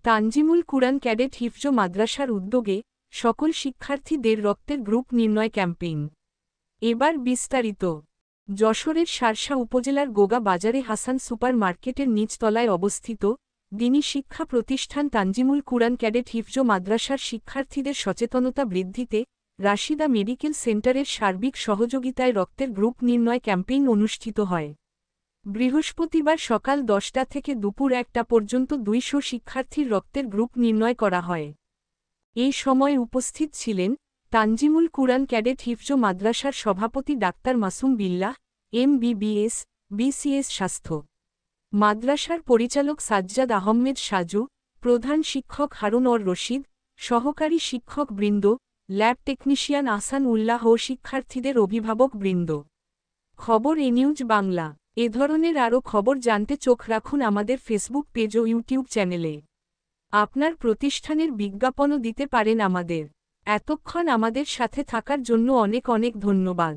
তানজিমুল কুরআন cadet হিফজ মাদ্রাসার উদ্যোগে সকল শিক্ষার্থীদের রক্তের গ্রুপ নির্ণয় ক্যাম্পেইন। এবার বিস্তারিত। যশোরের শার্শা উপজেলার গোগা বাজারে হাসান সুপার মার্কেটের নিচতলায় অবস্থিত দ্বীনী শিক্ষা প্রতিষ্ঠান তানজিমুল কুরআন ক্যাডেট হিফজ মাদ্রাসার শিক্ষার্থীদের সচেতনতা বৃদ্ধিতে রাশিদা মেডিকেল সেন্টারের সার্বিক সহযোগিতায় রক্তের গ্রুপ নির্ণয় ক্যাম্পেইন অনুষ্ঠিত হয়। বৃহস্পতিবার সকাল 10টা থেকে দুপুর 1টা পর্যন্ত 200 শিক্ষার্থীর রক্তের গ্রুপ নির্ণয় করা হয়। এই সময় উপস্থিত ছিলেন তানজিমুল কুরআন ক্যাডেট হিফজ মাদ্রাসার সভাপতি doctor Masum Billah, MBBS, BCS স্বাস্থ্য। মাদ্রাসার পরিচালক সাজ্জাদ আহমেদ সাজু, প্রধান শিক্ষক হারুন অর রশিদ, সহকারী শিক্ষক বৃন্দ, ল্যাব টেকনিশিয়ান আহসান উল্লাহ ও শিক্ষার্থীদের অভিভাবক বৃন্দ। খবর এনিউজ বাংলা। এ ধরনের আরও খবর জানতে চোখ রাখুন আমাদের ফেসবুক পেজ ও ইউটিউব চ্যানেলে। আপনার প্রতিষ্ঠানের বিজ্ঞাপনও দিতে পারেন আমাদের। এতক্ষণ আমাদের সাথে থাকার জন্য অনেক অনেক ধন্যবাদ।